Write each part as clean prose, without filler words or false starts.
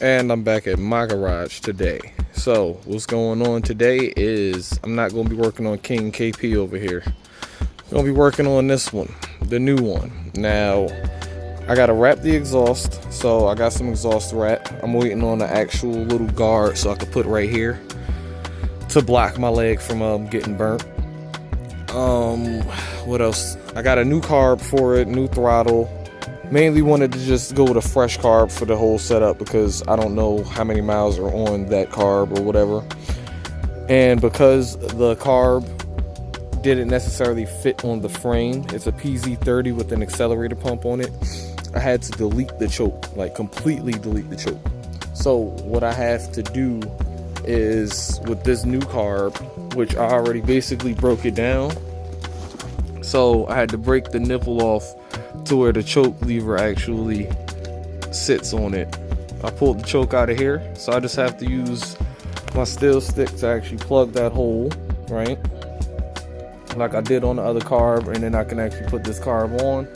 And I'm back at my garage today. So what's going on today is I'm not going to be working on King KP over here. I'm going to be working on this one, the new one. Now I got to wrap the exhaust, so I got some exhaust wrap. I'm waiting on the actual little guard so I can put right here to block my leg from getting burnt. What else? I got a new carb for it, new throttle. Mainly wanted to just go with a fresh carb for the whole setup because I don't know how many miles are on that carb or whatever. And because the carb didn't necessarily fit on the frame, it's a PZ30 with an accelerator pump on it, I had to delete the choke, like completely delete the choke. So what I have to do is with this new carb, which I already basically broke it down. So I had to break the nipple off to where the choke lever actually sits on it. I pulled the choke out of here, so I just have to use my steel stick to actually plug that hole, right? Like I did on the other carb, and then I can actually put this carb on.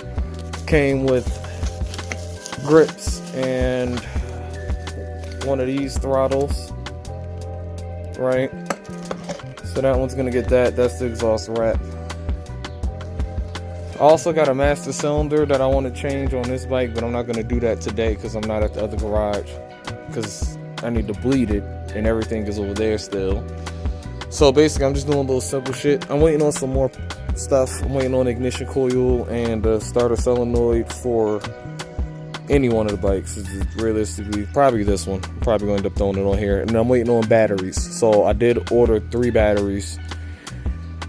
Came with grips and one of these throttles, right? So that one's gonna get that. That's the exhaust wrap. I also got a master cylinder that I want to change on this bike, but I'm not going to do that today because I'm not at the other garage because I need to bleed it and everything is over there still. So basically I'm just doing a little simple shit. I'm waiting on some more stuff. I'm waiting on ignition coil and the starter solenoid for any one of the bikes. Realistically, probably this one. I'm probably going to end up throwing it on here. And I'm waiting on batteries. So I did order 3 batteries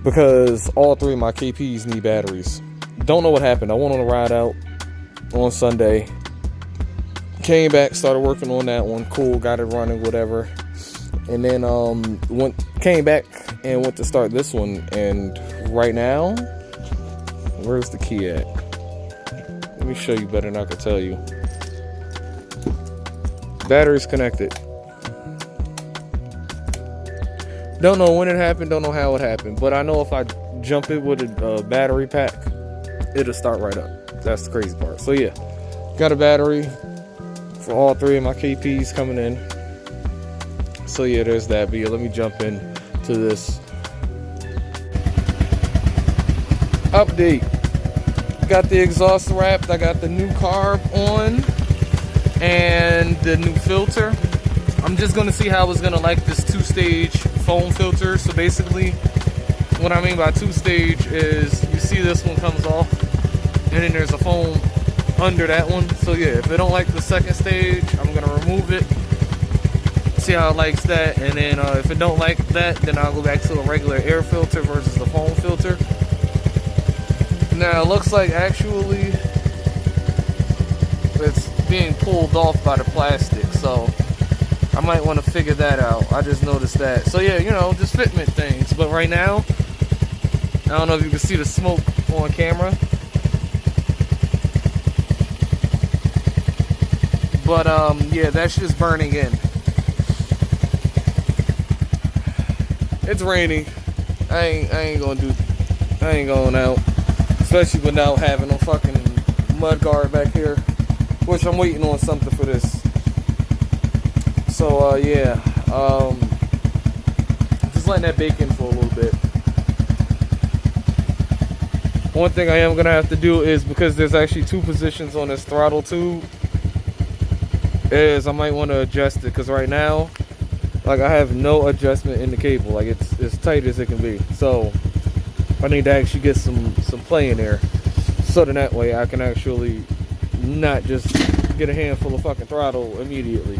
because all 3 of my KPs need batteries. Don't know what happened. I went on a ride out on Sunday. Came back, started working on that one. Cool, got it running, whatever. And then came back and went to start this one. And right now, where's the key at? Let me show you better than I can tell you. Battery's connected. Don't know when it happened, don't know how it happened. But I know if I jump it with a battery pack, it'll start right up. That's the crazy part. So yeah, got a battery for all 3 of my KPs coming in. So yeah, there's that. But yeah, let me jump in to this update. Got the exhaust wrapped. I got the new carb on and the new filter. I'm just gonna see how it's gonna like this 2-stage foam filter. So basically, what I mean by 2-stage is you see this one comes off and then there's a foam under that one. So yeah, if it don't like the 2nd stage, I'm gonna remove it, see how it likes that, and then if it don't like that, then I'll go back to a regular air filter versus the foam filter. Now it looks like actually it's being pulled off by the plastic, so I might want to figure that out. I just noticed that. So yeah, you know, just fitment things. But right now, I don't know if you can see the smoke on camera. But yeah, that's just burning in. It's raining. I ain't going out. Especially without having no fucking mud guard back here. Which I'm waiting on something for this. So yeah. Just letting that bake in for a little bit. One thing I am gonna have to do is, because there's actually 2 positions on this throttle tube, is I might want to adjust it, because right now, like, I have no adjustment in the cable. Like, it's as tight as it can be. So I need to actually get some play in there, so then that way I can actually not just get a handful of fucking throttle immediately.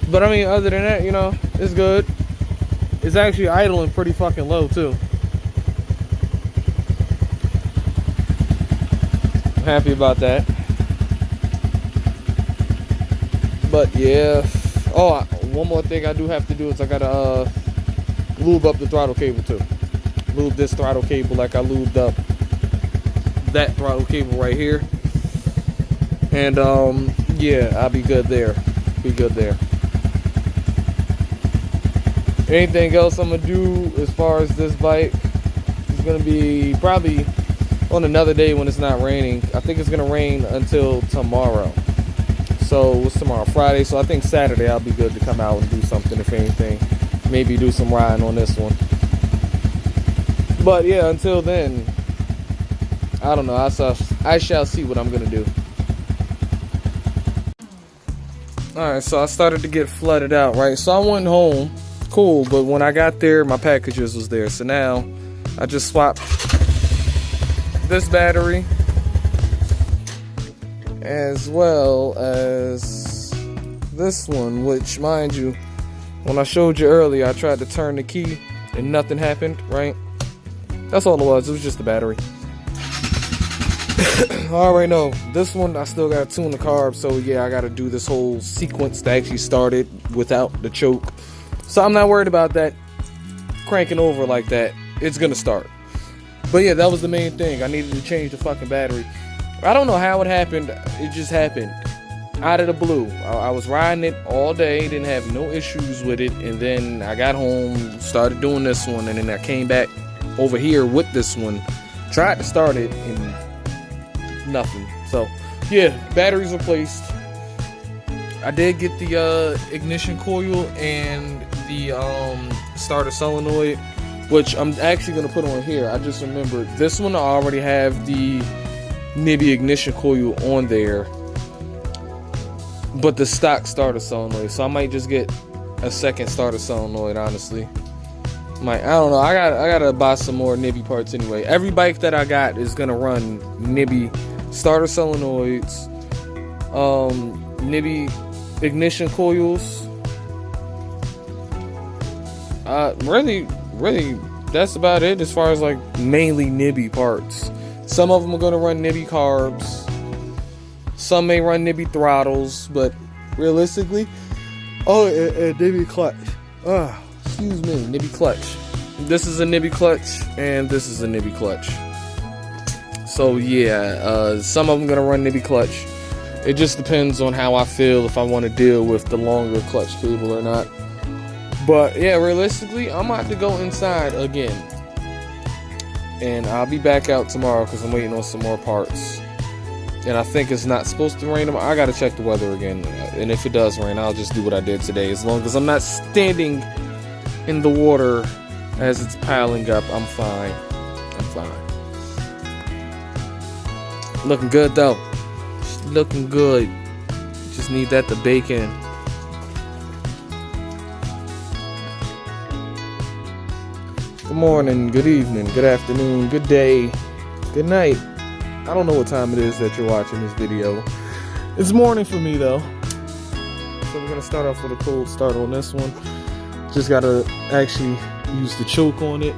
But I mean, other than that, you know, it's good. It's actually idling pretty fucking low too. I'm happy about that. But yeah. Oh, one more thing I do have to do is I gotta lube up the throttle cable too. Lube this throttle cable like I lubed up that throttle cable right here. And yeah, I'll be good there. Be good there. Anything else I'm gonna do as far as this bike is gonna be probably on another day when it's not raining. I think it's gonna rain until tomorrow. So what's tomorrow? Friday. So I think Saturday I'll be good to come out and do something, if anything. Maybe do some riding on this one. But yeah, until then, I don't know. I shall see what I'm gonna do. Alright, so I started to get flooded out, right? So I went home, cool, but when I got there, my packages was there. So now I just swapped this battery as well as this one, which, mind you, when I showed you earlier, I tried to turn the key and nothing happened, right? That's all it was just the battery. I already know this one I still gotta tune the carb, so yeah, I gotta do this whole sequence to actually start it without the choke. So I'm not worried about that cranking over like that. It's gonna start. But yeah, that was the main thing. I needed to change the fucking battery. I don't know how it happened. It just happened out of the blue. I was riding it all day, didn't have no issues with it, and then I got home, started doing this one, and then I came back over here with this one, tried to start it, and nothing. So yeah, batteries replaced. I did get the ignition coil and the starter solenoid, which I'm actually gonna put on here. I just remembered this one I already have the Nibby ignition coil on there, but the stock starter solenoid, so I might just get a second starter solenoid, honestly. I don't know. I gotta buy some more Nibby parts anyway. Every bike that I got is gonna run Nibby starter solenoids, Nibby ignition coils. Really, that's about it as far as like mainly Nibby parts. Some of them are gonna run Nibby carbs. Some may run Nibby throttles, but realistically, Nibby clutch. Excuse me, Nibby clutch. This is a Nibby clutch, and this is a Nibby clutch. So yeah, some of them gonna run Nibby clutch. It just depends on how I feel, if I want to deal with the longer clutch cable or not. But yeah, realistically, I'm about to go inside again, and I'll be back out tomorrow because I'm waiting on some more parts. And I think it's not supposed to rain tomorrow. I gotta check the weather again, and if it does rain, I'll just do what I did today. As long as I'm not standing in the water as it's piling up, I'm fine. I'm fine. Looking good though. Looking good. Just need that to bake in. Good morning, good evening, good afternoon, good day, good night. I don't know what time it is that you're watching this video. It's morning for me though. So we're gonna start off with a cold start on this one. Just gotta actually use the choke on it.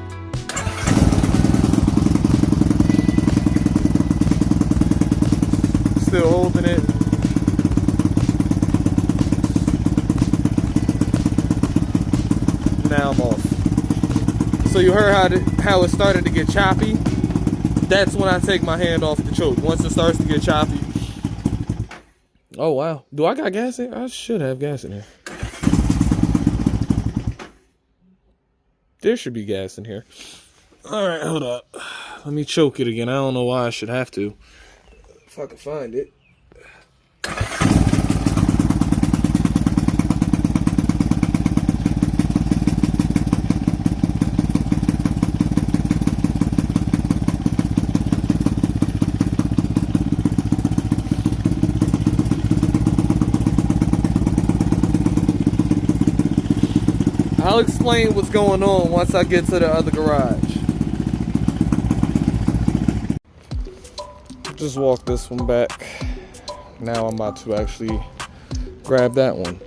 Still holding it. Now I'm off. So you heard how it started to get choppy? That's when I take my hand off the choke. Once it starts to get choppy. Oh wow. Do I got gas in here? I should have gas in here. There should be gas in here. Alright, hold up. Let me choke it again. I don't know why I should have to. If I can find it. I'll explain what's going on once I get to the other garage. Just walk this one back. Now I'm about to actually grab that one.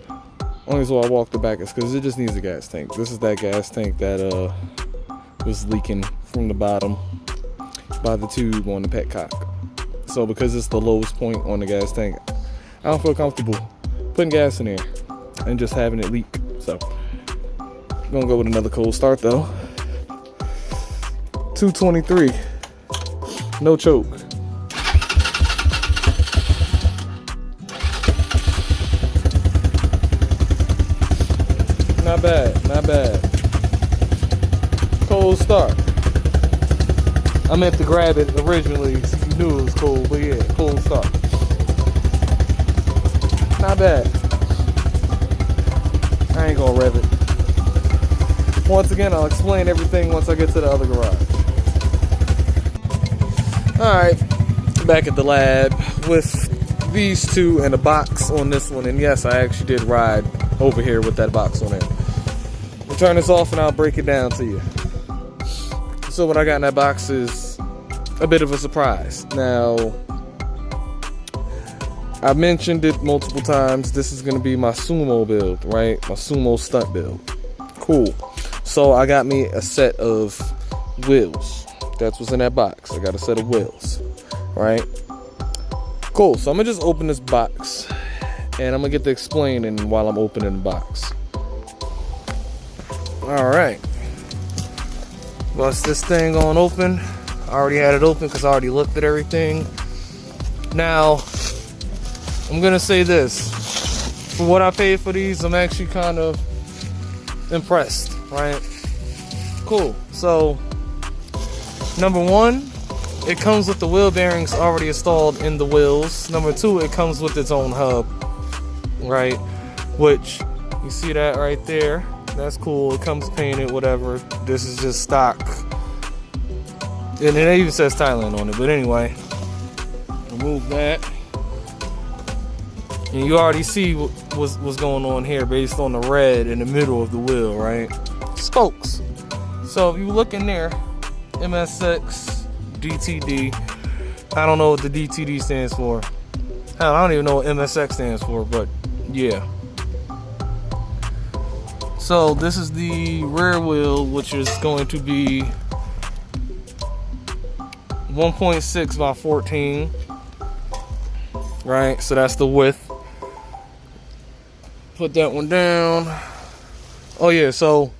Only reason I walked it back is because it just needs a gas tank. This is that gas tank that was leaking from the bottom by the tube on the petcock. So because it's the lowest point on the gas tank, I don't feel comfortable putting gas in there and just having it leak. So I'm gonna go with another cold start though. 223. No choke. Not bad, not bad. Cold start. I meant to grab it originally so you knew it was cold, but yeah, cold start. Not bad. I ain't gonna rev it. Once again, I'll explain everything once I get to the other garage. Alright, back at the lab with these two and a box on this one. And yes, I actually did ride over here with that box on it. We'll turn this off and I'll break it down to you. So what I got in that box is a bit of a surprise. Now, I mentioned it multiple times. This is going to be my sumo build, right? My sumo stunt build. Cool. So I got me a set of wheels. That's what's in that box. I got a set of wheels, right? Cool. So I'm going to just open this box and I'm going to get to explaining while I'm opening the box. All right. Bust this thing on open. I already had it open because I already looked at everything. Now, I'm gonna say this. For what I paid for these, I'm actually kind of impressed, right? Cool. So, number one, it comes with the wheel bearings already installed in the wheels. Number two, it comes with its own hub, right? Which, you see that right there? That's cool. It comes painted, whatever. This is just stock. And it even says Thailand on it. But anyway, remove that. And you already see what's going on here based on the red in the middle of the wheel, right? Spokes. So if you look in there, MSX, DTD. I don't know what the DTD stands for. I don't even know what MSX stands for, but yeah. So this is the rear wheel, which is going to be 1.6 by 14, right? So that's the width. Put that one down. Oh yeah, so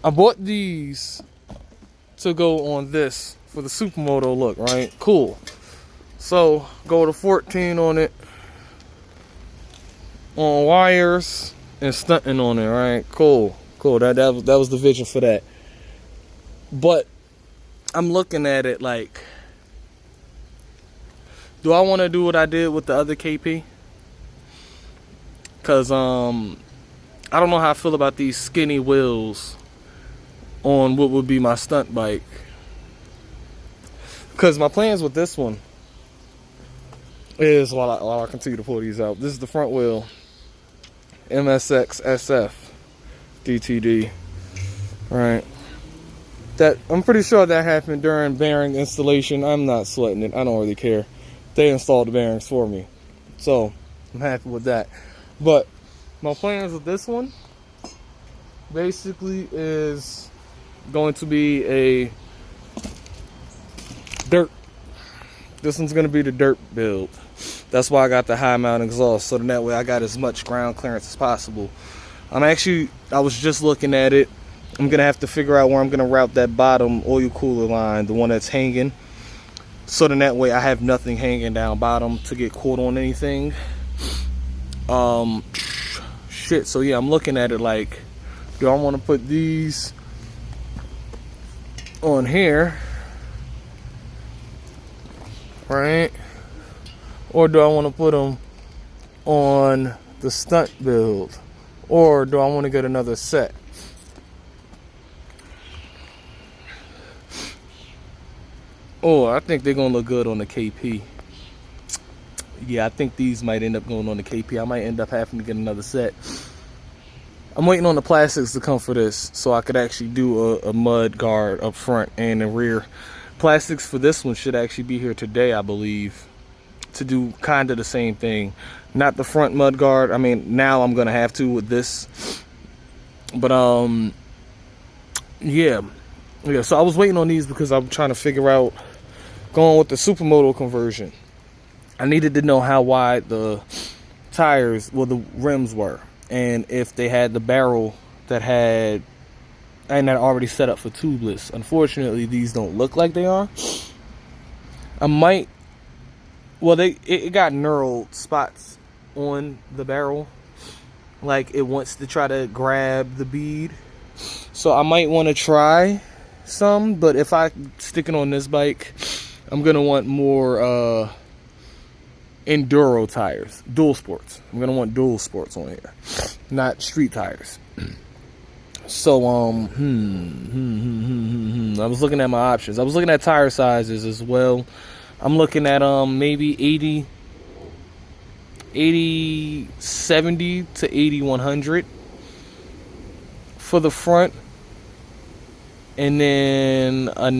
I bought these to go on this for the supermoto look, right? Cool. So go to 14 on it, on wires and stunting on it, right? Cool. That was the vision for that. But I'm looking at it like, do I want to do what I did with the other KP? Cause I don't know how I feel about these skinny wheels on what would be my stunt bike. Cause my plans with this one is, while I continue to pull these out, this is the front wheel, MSX SF DTD, right? That I'm pretty sure that happened during bearing installation. I'm not sweating it. I don't really care. They installed the bearings for me, so I'm happy with that. But my plans with this one basically is going to be a dirt. This one's going to be the dirt build. That's why I got the high mount exhaust, so that way I got as much ground clearance as possible. I was just looking at it. I'm going to have to figure out where I'm going to route that bottom oil cooler line, the one that's hanging. So then that way I have nothing hanging down bottom to get caught on anything. Shit, so yeah, I'm looking at it like, do I want to put these on here, right? Or do I want to put them on the stunt build? Or do I want to get another set? Oh, I think they're going to look good on the KP. Yeah, I think these might end up going on the KP. I might end up having to get another set. I'm waiting on the plastics to come for this so I could actually do a mud guard up front and the rear. Plastics for this one should actually be here today, I believe, to do kind of the same thing. Not the front mud guard. I mean, now I'm going to have to with this. But, yeah. So I was waiting on these because I'm trying to figure out going with the supermoto conversion. I needed to know how wide the tires, well, the rims were, and if they had the barrel that had, and that already set up for tubeless. Unfortunately, these don't look like they are. I might, well, it got knurled spots on the barrel, like it wants to try to grab the bead. So I might want to try some, but if I stick it on this bike, I'm gonna want more enduro tires, dual sports. I'm gonna want dual sports on here, not street tires. So I was looking at my options. I was looking at tire sizes as well. I'm looking at maybe 70 to 8100 for the front, and then a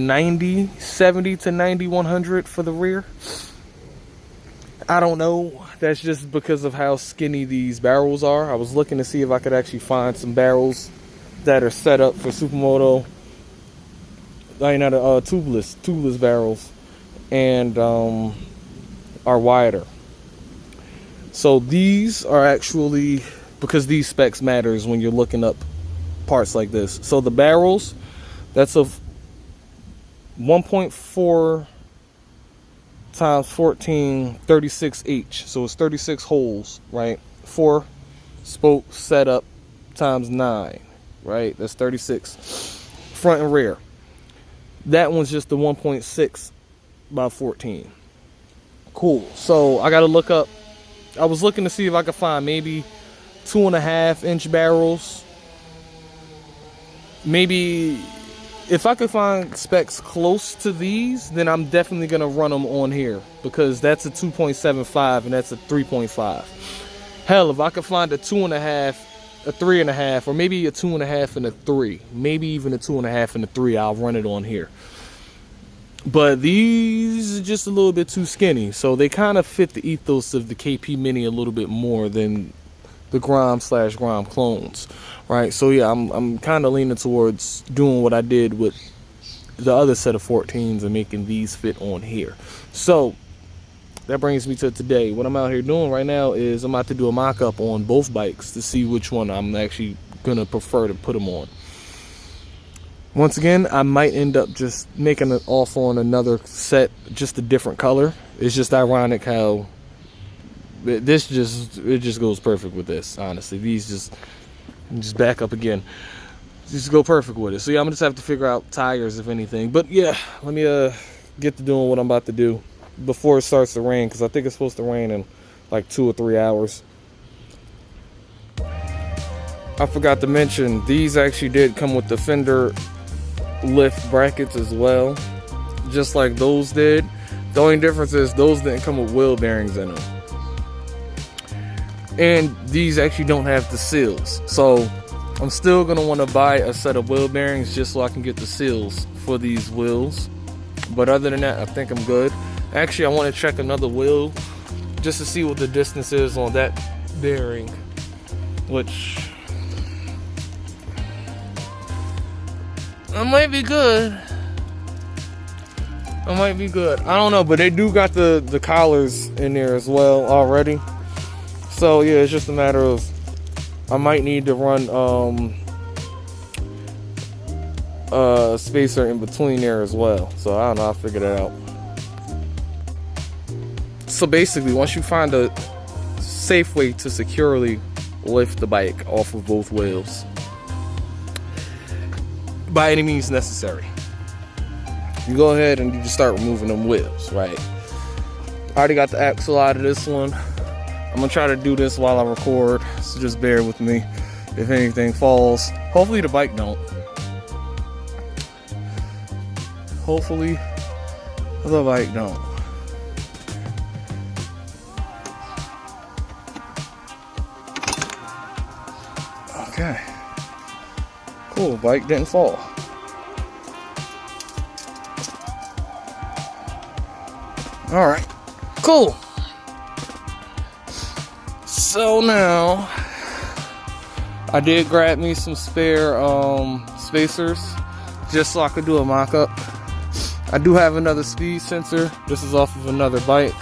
70 to 9100 for the rear. I don't know. That's just because of how skinny these barrels are. I was looking to see if I could actually find some barrels that are set up for supermoto, tubeless barrels, and are wider. So these are actually, because these specs matters when you're looking up parts like this. So the barrels, that's a 1.4 times 14, 36H. So it's 36 holes, right? 4 spoke setup times 9, right? That's 36. Front and rear. That one's just the 1.6 by 14. Cool. So I got to look up. I was looking to see if I could find maybe 2.5-inch barrels. Maybe if I could find specs close to these, then I'm definitely going to run them on here, because that's a 2.75 and that's a 3.5. Hell, if I could find a 2.5, a 3.5, or maybe a 2.5 and a 3, maybe even a 2.5 and a 3, I'll run it on here. But these are just a little bit too skinny, so they kind of fit the ethos of the KP Mini a little bit more than the Grom/Grom clones, right? So yeah, I'm kind of leaning towards doing what I did with the other set of 14s and making these fit on here. So that brings me to today. What I'm out here doing right now is I'm about to do a mock-up on both bikes to see which one I'm actually gonna prefer to put them on. Once again, I might end up just making it off on another set, just a different color. It's just ironic how it just goes perfect with this, honestly. These just back up again. Just go perfect with it. So yeah, I'm gonna just have to figure out tires, if anything. But yeah, let me get to doing what I'm about to do before it starts to rain, because I think it's supposed to rain in like 2 or 3 hours. I forgot to mention, these actually did come with the fender lift brackets as well, just like those did. The only difference is those didn't come with wheel bearings in them, and these actually don't have the seals. So I'm still gonna want to buy a set of wheel bearings just so I can get the seals for these wheels. But other than that, I think I'm good. Actually, I want to check another wheel just to see what the distance is on that bearing, which I might be good. I might be good. I don't know, but they do got the collars in there as well already. So yeah, it's just a matter of I might need to run a spacer in between there as well. So I don't know, I'll figure that out. So basically, once you find a safe way to securely lift the bike off of both wheels, by any means necessary, you go ahead and you just start removing them wheels, right? I already got the axle out of this one. I'm gonna try to do this while I record, so just bear with me if anything falls. Hopefully the bike don't. Hopefully the bike don't. Okay. Cool, bike didn't fall. All right, cool. So now I did grab me some spare spacers just so I could do a mock-up. I do have another speed sensor. This is off of another bike,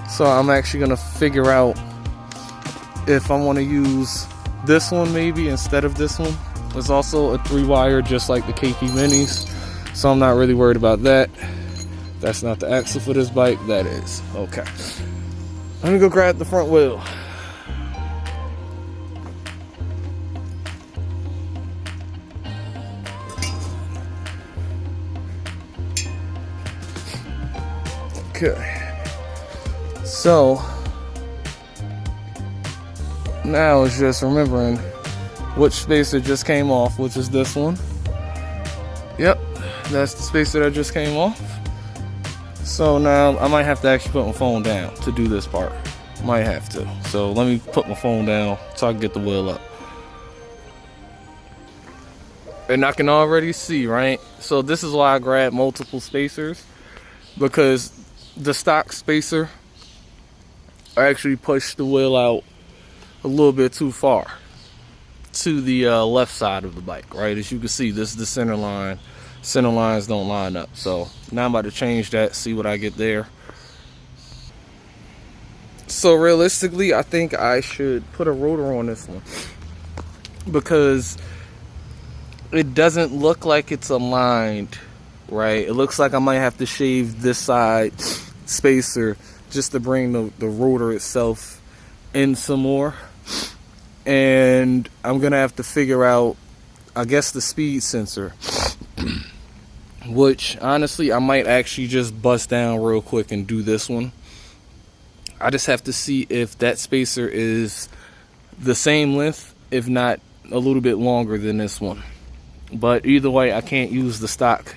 so I'm actually gonna figure out if I want to use this one maybe instead of this one. It's also a 3-wire just like the KP Minis, so I'm not really worried about that. That's not the axle for this bike, that is. Okay, let me go grab the front wheel. Okay, so Now it's just remembering which spacer just came off, which is this one. Yep, that's the spacer that just came off. So now I might have to actually put my phone down to do this part. Might have to. So let me put my phone down so I can get the wheel up. And I can already see, right? So this is why I grabbed multiple spacers, because the stock spacer actually pushed the wheel out a little bit too far to the left side of the bike, right? As you can see, this is the center line. Center lines don't line up. So now I'm about to change that, see what I get there. So realistically, I think I should put a rotor on this one, because it doesn't look like it's aligned, right? It looks like I might have to shave this side spacer just to bring the rotor itself in some more. And I'm gonna have to figure out, I guess, the speed sensor, which honestly I might actually just bust down real quick and do this one. I just have to see if that spacer is the same length, if not a little bit longer than this one. But either way, I can't use the stock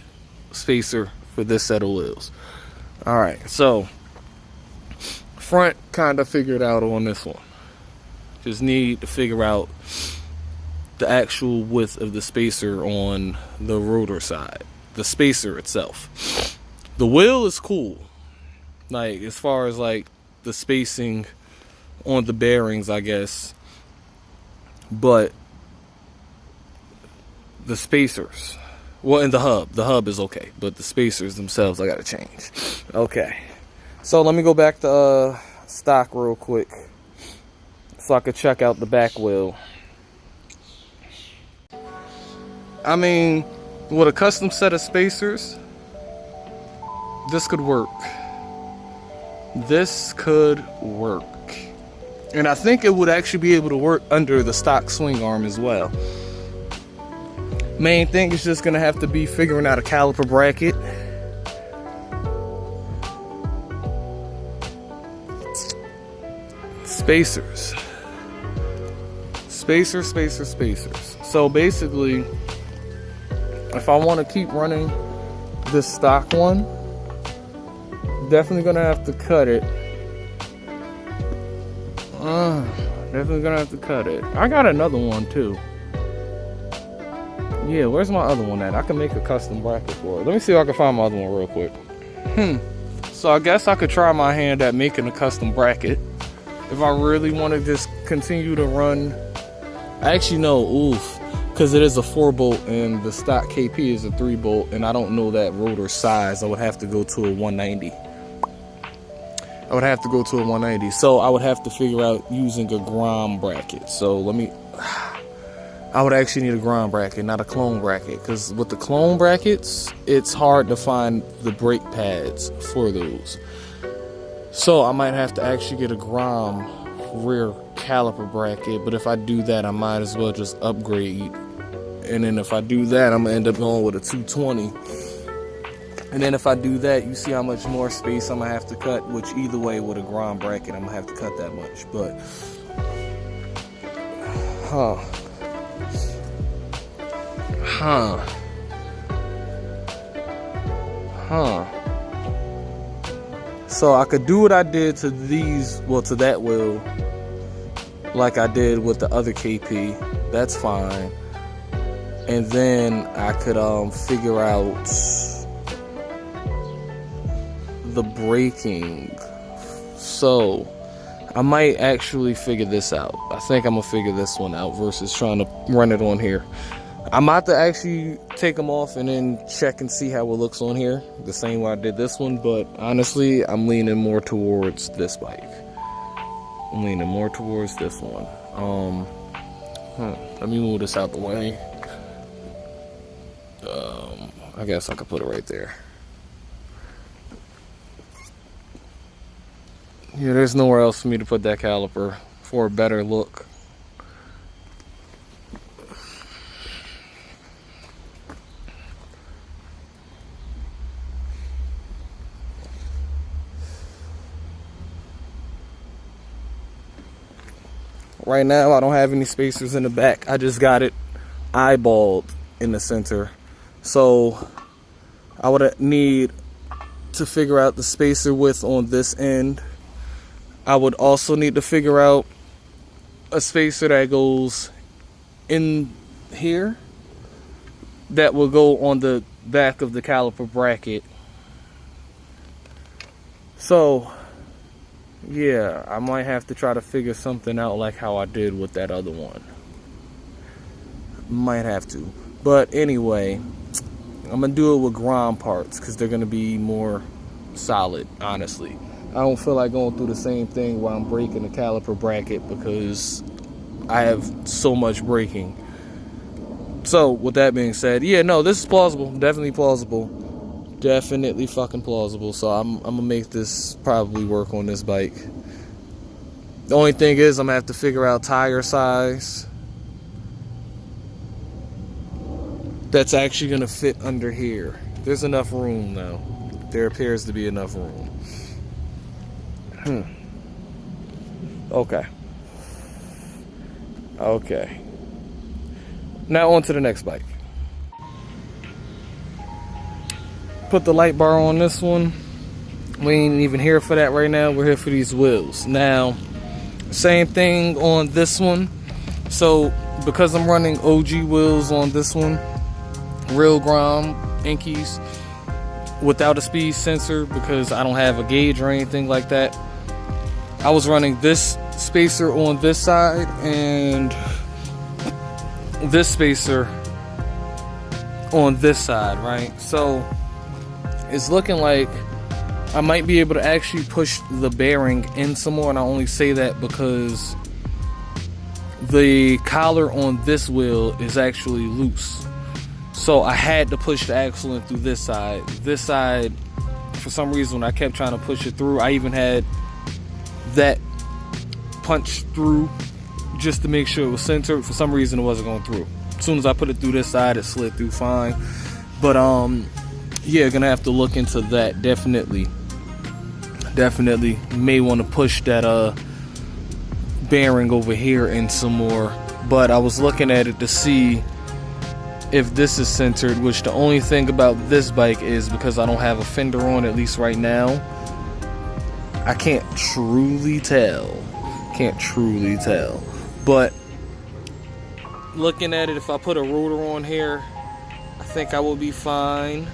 spacer for this set of wheels. All right, so front kind of figured out on this one. Just need to figure out the actual width of the spacer on the rotor side, the spacer itself. The wheel is cool, like as far as like the spacing on the bearings, I guess, but the spacers, well, in the hub is okay, but the spacers themselves I gotta change. Okay, so let me go back to stock real quick so I could check out the back wheel. I mean, with a custom set of spacers, this could work. This could work. And I think it would actually be able to work under the stock swing arm as well. Main thing is just gonna have to be figuring out a caliper bracket. Spacers. Spacers. So basically, if I want to keep running this stock one, definitely gonna have to cut it. Definitely gonna have to cut it. I got another one too. Yeah, where's my other one at? I can make a custom bracket for it. Let me see if I can find my other one real quick. So I guess I could try my hand at making a custom bracket if I really want to just continue to run. Actually, no, because it is a 4-bolt and the stock KP is a 3-bolt, and I don't know that rotor size. I would have to go to a 190. So I would have to figure out using a Grom bracket. So I would actually need a Grom bracket, not a clone bracket, because with the clone brackets, it's hard to find the brake pads for those. So I might have to actually get a Grom rear caliper bracket, but if I do that, I might as well just upgrade. And then if I do that, I'm gonna end up going with a 220. And then if I do that, you see how much more space I'm gonna have to cut, which either way with a Grom bracket, I'm gonna have to cut that much. But so I could do what I did to these, well, to that wheel, like I did with the other KP. That's fine. And then I could figure out the braking. So I might actually figure this out. I think I'm gonna figure this one out versus trying to run it on here. I'm about to actually take them off and then check and see how it looks on here, the same way I did this one. But honestly, I'm leaning more towards this bike. I'm leaning more towards this one. Let me move this out the way. I guess I could put it right there. Yeah, there's nowhere else for me to put that caliper for a better look. Right now, I don't have any spacers in the back. I just got it eyeballed in the center. So I would need to figure out the spacer width on this end. I would also need to figure out a spacer that goes in here that will go on the back of the caliper bracket. So yeah, I might have to try to figure something out like how I did with that other one. Might have to. But anyway, I'm gonna do it with ground parts because they're gonna be more solid, honestly. I don't feel like going through the same thing while I'm breaking the caliper bracket because I have so much braking. So with that being said, yeah, no, this is plausible. Definitely plausible. Definitely fucking plausible. So I'm gonna make this probably work on this bike. The only thing is I'm gonna have to figure out tire size that's actually gonna fit under here. There's enough room though. There appears to be enough room. Okay. Now on to the next bike. Put the light bar on this one. We ain't even here for that right now. We're here for these wheels. Now, same thing on this one. So because I'm running OG wheels on this one, real ground Inkies without a speed sensor because I don't have a gauge or anything like that, I was running this spacer on this side and this spacer on this side, right? So it's looking like I might be able to actually push the bearing in some more, and I only say that because the collar on this wheel is actually loose. So I had to push the axle in through this side. This side, for some reason, when I kept trying to push it through, I even had that punch through just to make sure it was centered. For some reason, it wasn't going through. As soon as I put it through this side, it slid through fine. But yeah, gonna have to look into that. Definitely may want to push that bearing over here in some more. But I was looking at it to see if this is centered, which the only thing about this bike is because I don't have a fender on, at least right now, I can't truly tell. But looking at it, if I put a rotor on here, I think I will be fine.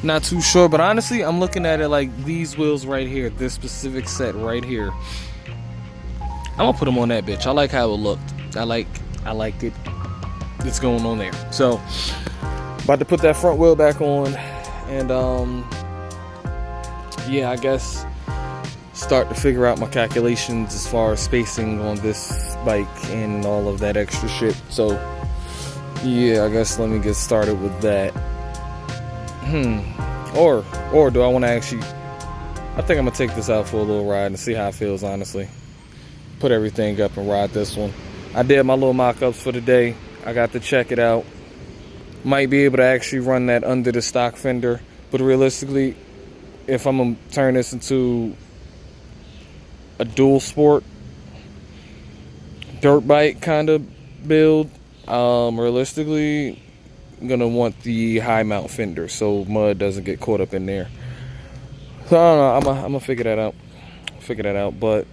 Not too sure, but honestly, I'm looking at it like these wheels right here, this specific set right here. I'm gonna put them on that bitch. I like how it looked. I liked it. It's going on there. So, about to put that front wheel back on, and yeah, I guess start to figure out my calculations as far as spacing on this bike and all of that extra shit. So yeah, I guess let me get started with that. Or do I want to actually, I think I'm gonna take this out for a little ride and see how it feels, honestly. Put everything up and ride this one. I did my little mock-ups for the day. I got to check it out. Might be able to actually run that under the stock fender, but realistically, if I'm gonna turn this into a dual sport dirt bike kind of build, realistically, I'm gonna want the high mount fender so mud doesn't get caught up in there. So I don't know, I'm gonna figure that out. But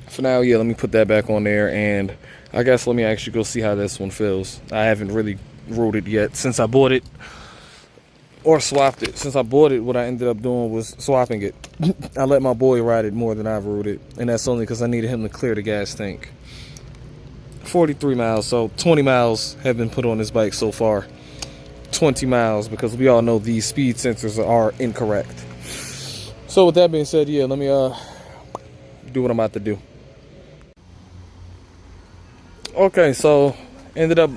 for now, yeah, let me put that back on there, and I guess let me actually go see how this one feels. I haven't really rode it yet since I bought it, or swapped it. Since I bought it, what I ended up doing was swapping it. I let my boy ride it more than I rode it, and that's only because I needed him to clear the gas tank. 43 miles, so 20 miles have been put on this bike so far. 20 miles, because we all know these speed sensors are incorrect. So with that being said, yeah, let me do what I'm about to do. Okay, so ended up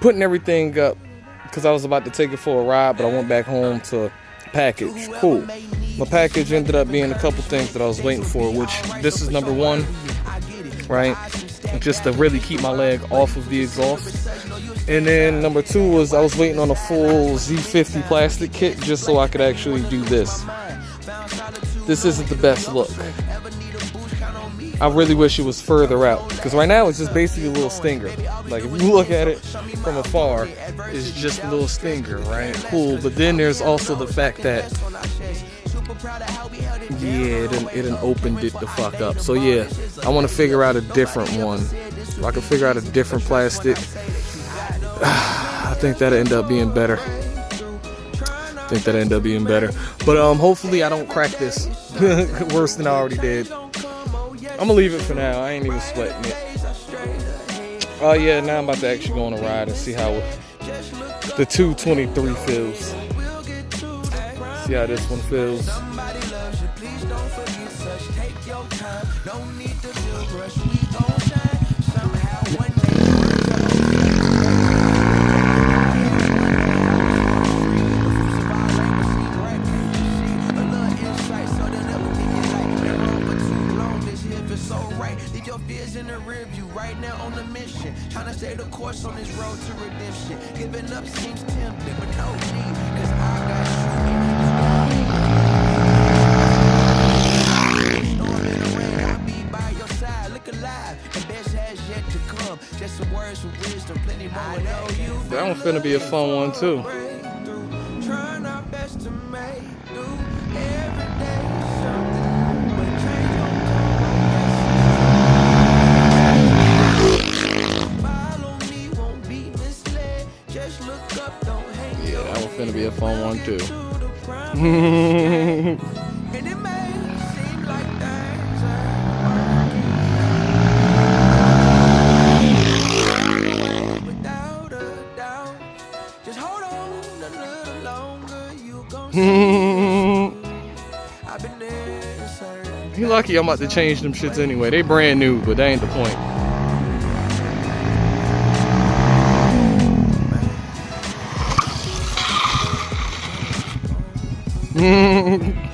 putting everything up because I was about to take it for a ride, but I went back home to package. Cool. My package ended up being a couple things that I was waiting for, which this is number one, right? Just to really keep my leg off of the exhaust. And then number two was I was waiting on a full Z50 plastic kit just so I could actually do this. This isn't the best look. I really wish it was further out, because right now it's just basically a little stinger. Like if you look at it from afar, it's just a little stinger, right? Cool, but then there's also the fact that, yeah, it done opened it the fuck up. So yeah, I want to figure out a different one. If I can figure out a different plastic, I think that'll end up being better. But hopefully I don't crack this worse than I already did. I'm gonna leave it for now. I ain't even sweating it. Oh yeah, now I'm about to actually go on a ride and see how the 223 feels. See how this one feels. In the rear view, right now on the mission, trying to stay the course on this road to redemption. Giving up seems tempting, but no need, cause I got you. Storm in the rain, I'll be by your side. Look alive, the best has yet to come. Just some words of wisdom, plenty more. I know you. That one's finna be a fun one too. Trying our best to make do every day something, but change don't come. Yeah, that one's gonna be a fun one too. You lucky I'm about to change them shits anyway. They brand new, but that ain't the point. Mm-hmm.